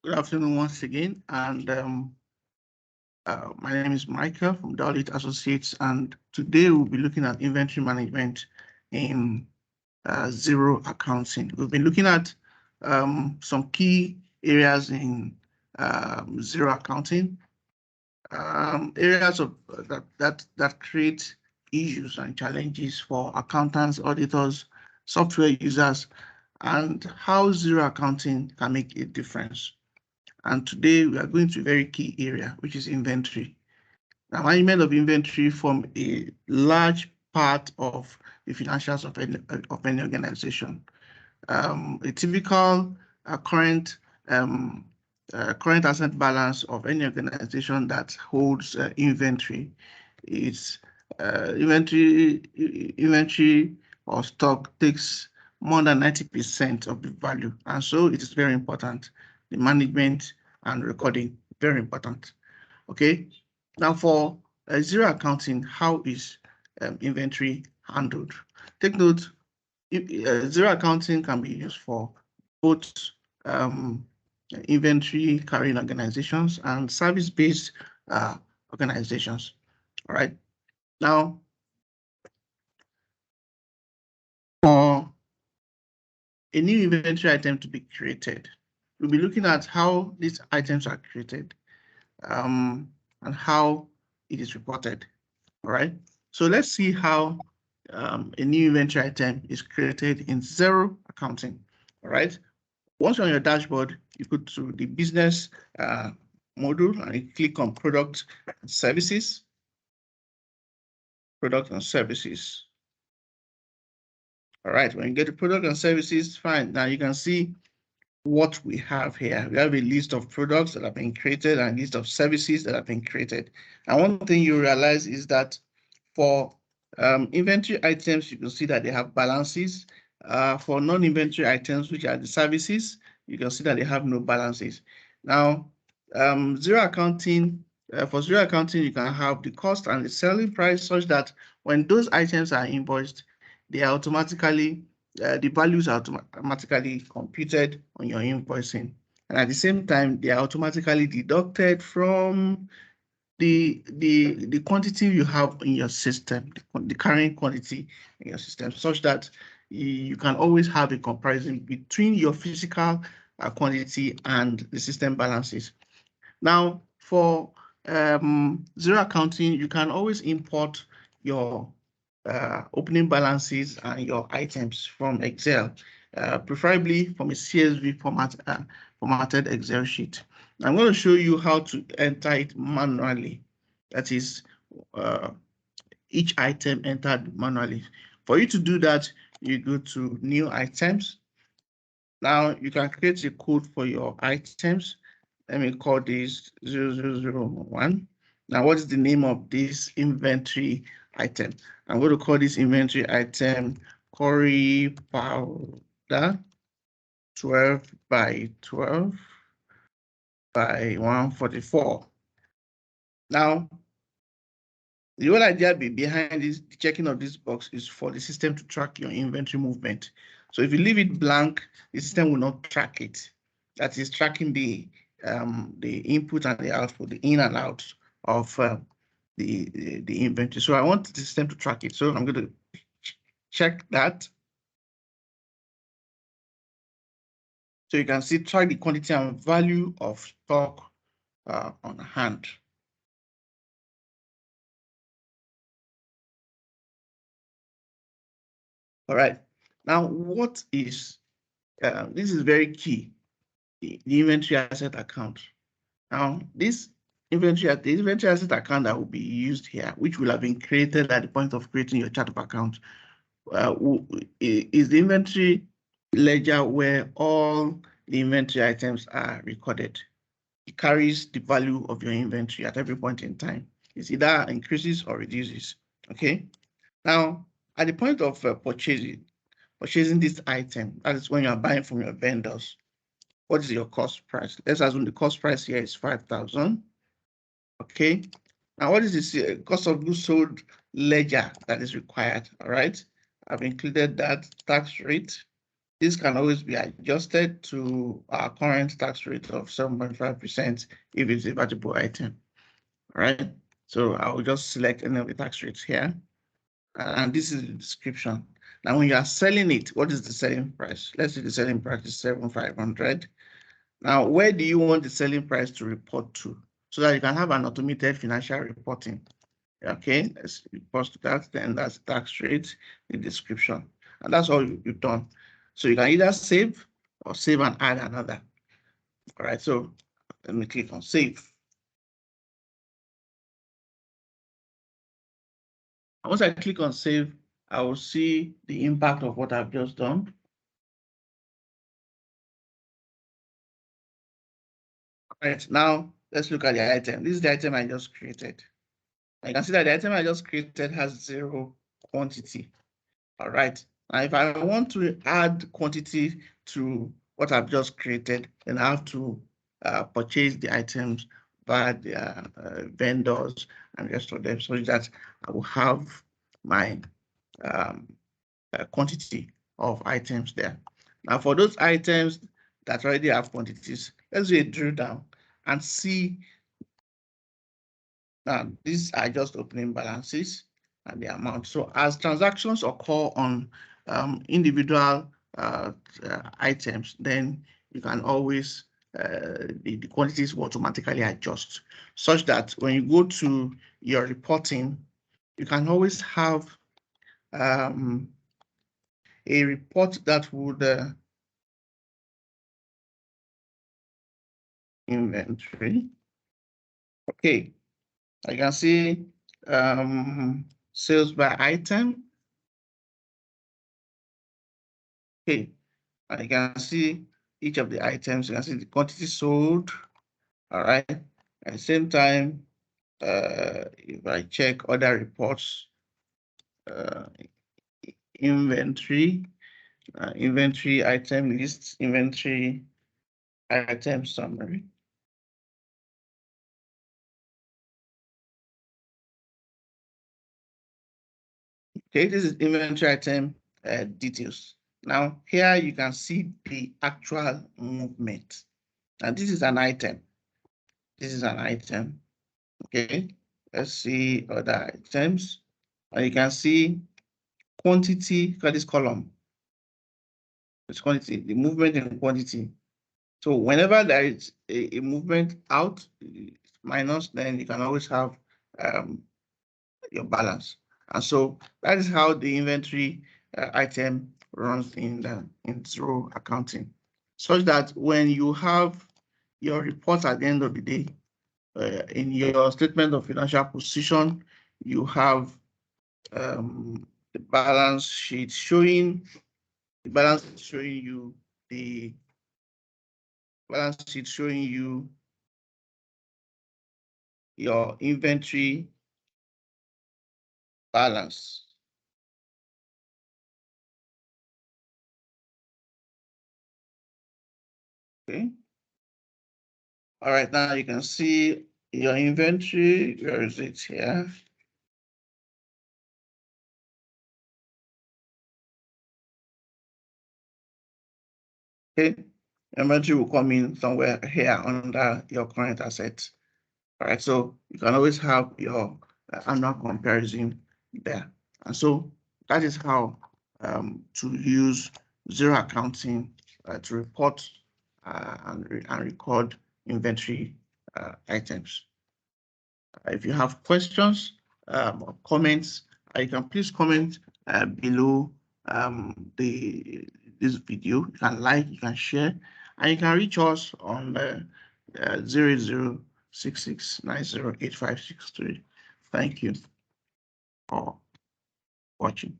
Good afternoon once again, and my name is Michael from Dowlit Associates, and today we'll be looking at inventory management in XERO accounting. We've been looking at some key areas in XERO accounting, areas of that create issues and challenges for accountants, auditors, software users, and how XERO accounting can make a difference. And today we are going to a very key area, which is inventory. The management of inventory form a large part of the financials of any organization. A typical current asset balance of any organization that holds inventory is inventory or stock takes more than 90% of the value, and so it is very important. The management and recording, very important. Okay, now for XERO accounting, how is inventory handled? Take note, XERO accounting can be used for both inventory carrying organizations and service-based organizations. All right. Now, for a new inventory item to be created, we'll be looking at how these items are created and how it is reported. All right. So let's see how a new inventory item is created in XERO accounting. All right. Once you're on your dashboard, you go to the business module and you click on product and services. Product and services. All right, when you get to product and services, fine. Now you can see what we have here. We have a list of products that have been created and a list of services that have been created. And one thing you realize is that for inventory items, you can see that they have balances. For non-inventory items, which are the services, you can see that they have no balances. Now, XERO accounting, for XERO accounting, you can have the cost and the selling price such that when those items are invoiced, they are automatically, the values are automatically computed on your invoicing. And at the same time, they are automatically deducted from the quantity you have in your system, the current quantity in your system, such that you can always have a comparison between your physical quantity and the system balances. Now, for XERO accounting, you can always import your opening balances and your items from Excel, preferably from a CSV formatted Excel sheet. I'm going to show you how to enter it manually. That is, each item entered manually. For you to do that, you go to new items. Now you can create a code for your items. Let me call this 0001. Now, what is the name of this inventory item? I'm going to call this inventory item curry powder 12 by 12 by 144. Now, the whole idea behind this checking of this box is for the system to track your inventory movement. So if you leave it blank, the system will not track it. That is tracking the input and the output, the in and out of the inventory. So I want the system to track it. So I'm going to check that. So you can see track the quantity and value of stock on hand. All right. Now, what is this is very key. The inventory asset account. Now, this inventory asset account that will be used here, which will have been created at the point of creating your chart of account, is the inventory ledger where all the inventory items are recorded. It carries the value of your inventory at every point in time. It's either increases or reduces. Okay. Now, at the point of purchasing this item, that is when you are buying from your vendors. What is your cost price? Let's assume the cost price here is 5,000. Okay. Now, what is this cost of goods sold ledger that is required? All right. I've included that tax rate. This can always be adjusted to our current tax rate of 7.5% if it's a valuable item. All right. So I will just select any of the tax rates here. And this is the description. Now, when you are selling it, what is the selling price? Let's say the selling price is 7,500. Now, where do you want the selling price to report to so that you can have an automated financial reporting? Okay, let's report to that. Then that's tax rate, the description, and that's all you've done. So you can either save or save and add another. All right, so let me click on save. And once I click on save, I will see the impact of what I've just done. All right, now let's look at the item. This is the item I just created. You can see that the item I just created has 0 quantity. All right, now if I want to add quantity to what I've just created, then I have to purchase the items by the vendors and the rest of them so that I will have my quantity of items there. Now, for those items that already have quantities, let's do a drill down and see. Now, these are just opening balances and the amount. So as transactions occur on individual items, then you can always, the quantities will automatically adjust such that when you go to your reporting, you can always have a report that would inventory. Okay, I can see sales by item. Okay, and you can see each of the items. You can see the quantity sold. All right. At the same time, if I check other reports, uh, inventory, inventory item list, inventory item summary. Okay, this is inventory item details. Now, here you can see the actual movement. And this is an item. This is an item. Okay, let's see other items. And you can see quantity for this column. It's quantity, the movement in quantity. So whenever there is a movement out minus, then you can always have your balance. And so that is how the inventory item runs in XERO accounting, such that when you have your reports at the end of the day, in your statement of financial position, you have the balance sheet showing you the balance sheet showing you your inventory balance. Okay. All right, now you can see your inventory. Where is it here? Okay. Inventory will come in somewhere here under your current assets. All right, so you can always have your annual comparison there. And so that is how to use XERO accounting to report and record inventory items. If you have questions or comments, you can please comment below this video. You can like, you can share, and you can reach us on 0066908563. Thank you for watching.